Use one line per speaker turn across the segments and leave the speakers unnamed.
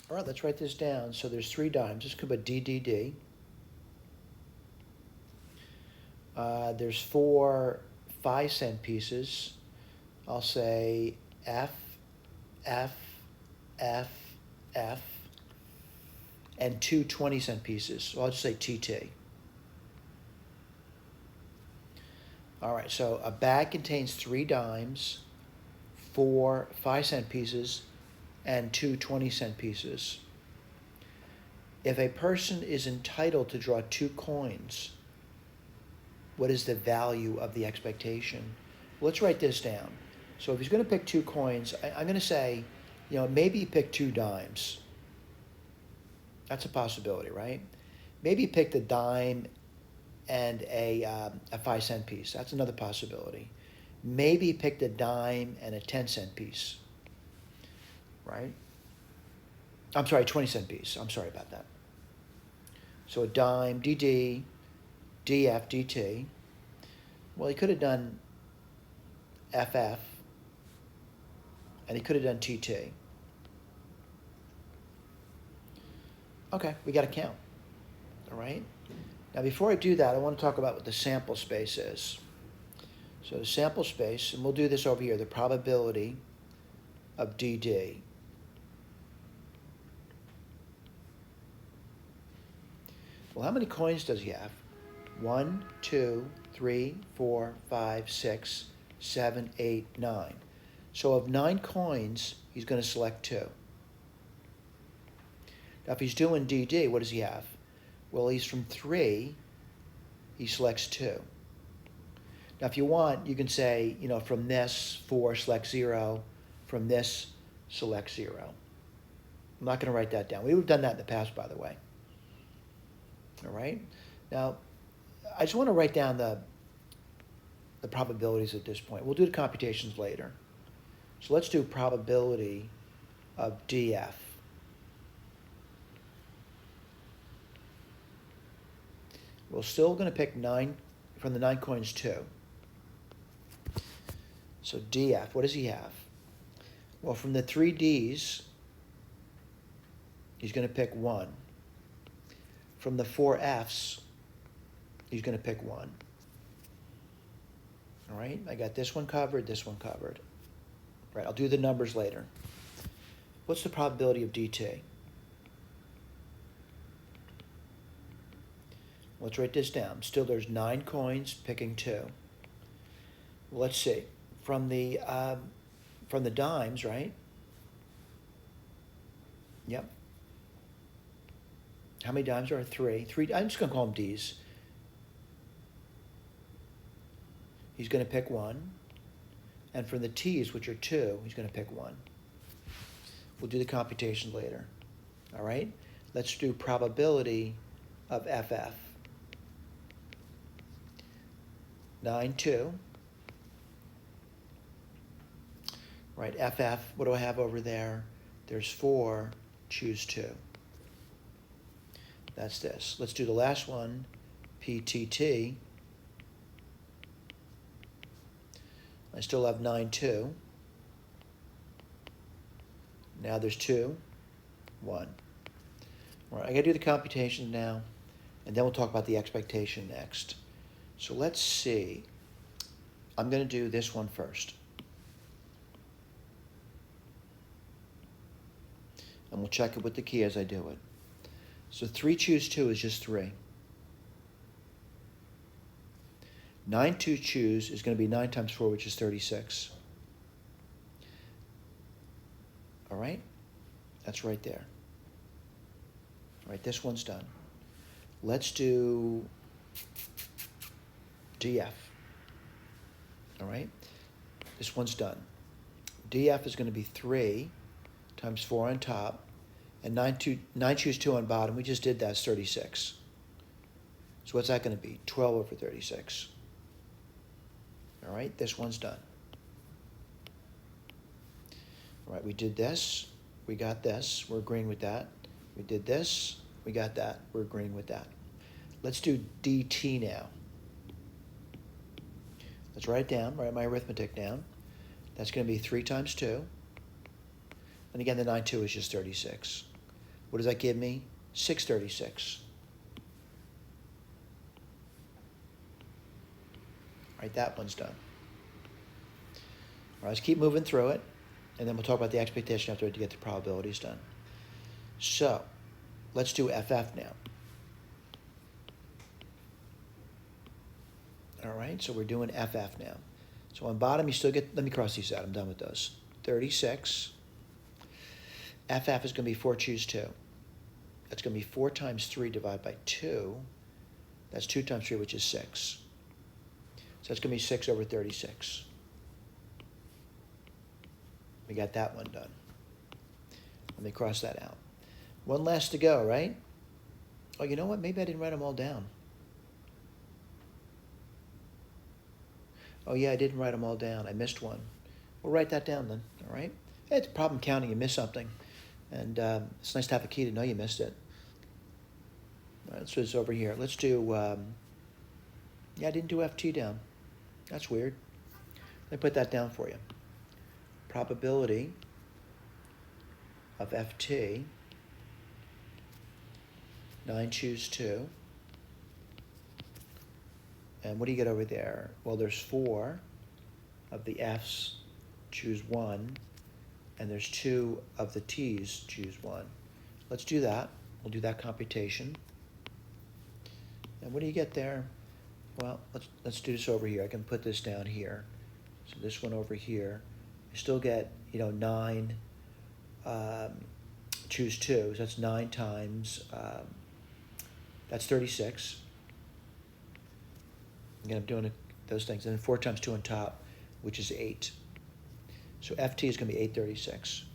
All right, let's write this down. So there's 3 dimes. This could be DDD. There's 4 5-cent pieces. I'll say F, F, F, F, and 2 20-cent pieces. So I'll just say TT. All right, so a bag contains 3 dimes, 4 5-cent pieces, and 2 20-cent pieces. If a person is entitled to draw 2 coins, what is the value of the expectation? Let's write this down. So if he's going to pick 2 coins, I'm going to say, maybe he picked 2 dimes. That's a possibility, right? Maybe he picked a dime and a 5-cent piece. That's another possibility. Maybe he picked a dime and a 10-cent piece, right? I'm sorry, 20-cent piece. I'm sorry about that. So a dime, DD, DF, DT. Well, he could have done FF, and he could have done TT. Okay, we got to count, all right? Now, before I do that, I want to talk about what the sample space is. So the sample space, and we'll do this over here, the probability of DD. Well, how many coins does he have? 1, 2, 3, 4, 5, 6, 7, 8, 9. So of 9 coins, he's going to select 2. Now, if he's doing DD, what does he have? Well, he's from 3, he selects 2. Now, if you want, you can say, from this, 4, select 0. From this, select 0. I'm not going to write that down. We've done that in the past, by the way. All right? Now, I just want to write down the probabilities at this point. We'll do the computations later. So let's do probability of DF. We're still going to pick 9 from the 9 coins, 2. So DF, what does he have? Well, from the 3 Ds, he's going to pick 1. From the 4 Fs, he's going to pick 1. All right, I got this one covered, this one covered. Right, I'll do the numbers later. What's the probability of DT? Let's write this down. Still, there's 9 coins, picking 2. Well, let's see. From the dimes, right? Yep. How many dimes are there? 3. I'm just going to call them Ds. He's going to pick 1. And from the T's, which are 2, he's going to pick 1. We'll do the computation later. All right? Let's do probability of FF. 9, 2. Right, FF, what do I have over there? There's 4, choose 2. That's this. Let's do the last one, PTT. I still have 9, 2. Now there's 2, 1. All right, I gotta do the computation now, and then we'll talk about the expectation next. So let's see. I'm gonna do this one first. And we'll check it with the key as I do it. So 3 choose 2 is just 3. 9 2 choose is going to be 9 times 4, which is 36. All right? That's right there. All right, this one's done. Let's do DF. All right? This one's done. DF is going to be 3 times 4 on top, and 9 choose 2 on bottom. We just did that, it's 36. So what's that going to be? 12 over 36. All right, this one's done. All right, we did this. We got this. We're agreeing with that. We did this. We got that. We're agreeing with that. Let's do DT now. Let's write it down, write my arithmetic down. That's going to be 3 times 2. And again, the 9 2 is just 36. What does that give me? 636. All right, that one's done. All right, let's keep moving through it, and then we'll talk about the expectation after to get the probabilities done. So, let's do FF now. All right, so we're doing FF now. So on bottom, you still get, let me cross these out, I'm done with those. 36. FF is going to be 4 choose 2. That's going to be 4 times 3 divided by 2. That's 2 times 3, which is 6. So that's going to be 6 over 36. We got that one done. Let me cross that out. One last to go, right? Oh, you know what? Maybe I didn't write them all down. Oh, yeah, I didn't write them all down. I missed one. We'll write that down then, all right? It's a problem counting. You miss something. And it's nice to have a key to know you missed it. All right, let's do this over here. Let's do, yeah, I didn't do FT down. That's weird. Let me put that down for you. Probability of FT, 9 choose 2. And what do you get over there? Well, there's 4 of the F's, choose 1, and there's 2 of the T's, choose 1. Let's do that. We'll do that computation. And what do you get there? Well, let's do this over here. I can put this down here. So this one over here, you still get, 9, choose 2. So that's 9 times, that's 36. Again, I'm doing those things. And then 4 times 2 on top, which is 8. So FT is going to be 836.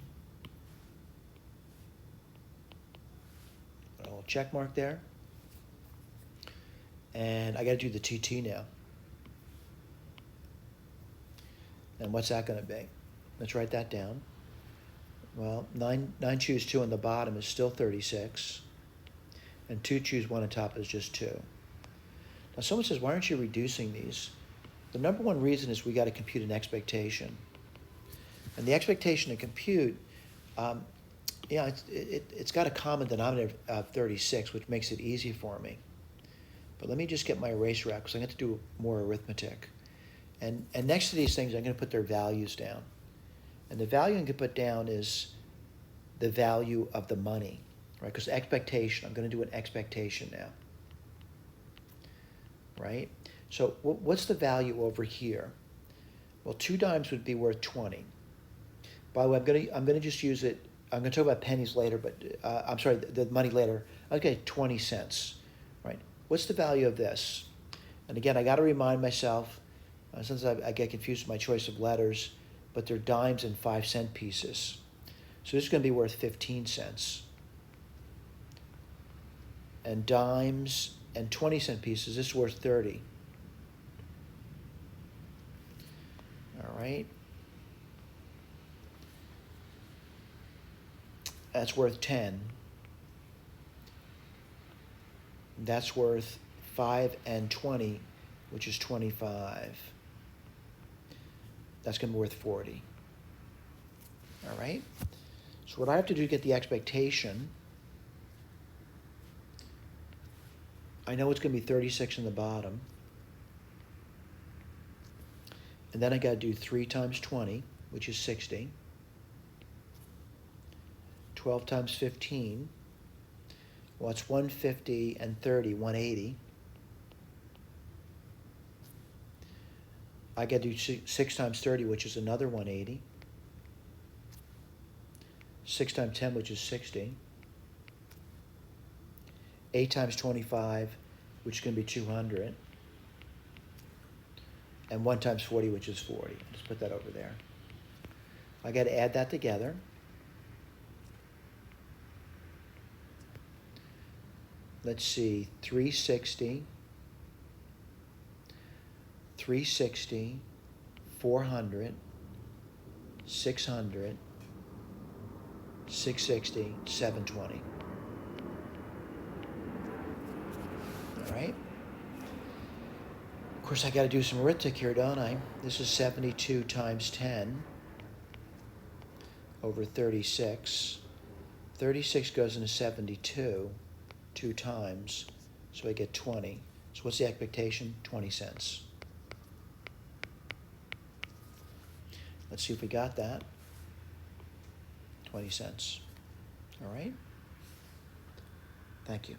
A little check mark there. And I got to do the TT now. And what's that going to be? Let's write that down. Well, 9 choose 2 on the bottom is still 36. And 2 choose 1 on top is just 2. Now someone says, why aren't you reducing these? The number one reason is we got to compute an expectation. And the expectation to compute, it's got a common denominator of 36, which makes it easy for me. But let me just get my eraser out because I'm going to do more arithmetic. And next to these things, I'm going to put their values down. And the value I'm going to put down is the value of the money, right? Because expectation, I'm going to do an expectation now, right? So what's the value over here? Well, 2 dimes would be worth 20. By the way, I'm going to just use it. I'm going to talk about pennies later, but I'm sorry, the money later. Okay, 20 cents, right? What's the value of this? And again, I got to remind myself, since I get confused with my choice of letters, but they're dimes and 5-cent pieces. So this is going to be worth 15 cents. And dimes and 20-cent pieces, this is worth 30. All right. That's worth 10. That's worth 5 and 20, which is 25. That's going to be worth 40. All right? So what I have to do to get the expectation, I know it's going to be 36 in the bottom. And then I got to do 3 times 20, which is 60. 12 times 15. Well, it's 150 and 30, 180. I got to do 6 times 30, which is another 180. 6 times 10, which is 60. 8 times 25, which is going to be 200. And 1 times 40, which is 40. Let's put that over there. I got to add that together. Let's see, 360, 400, 600, 660, 720. All right. Of course, I got to do some arithmetic here, don't I? This is 72 times 10 over 36. 36 goes into 72 two times, so I get 20. So what's the expectation? 20 cents. Let's see if we got that. 20 cents. All right? Thank you.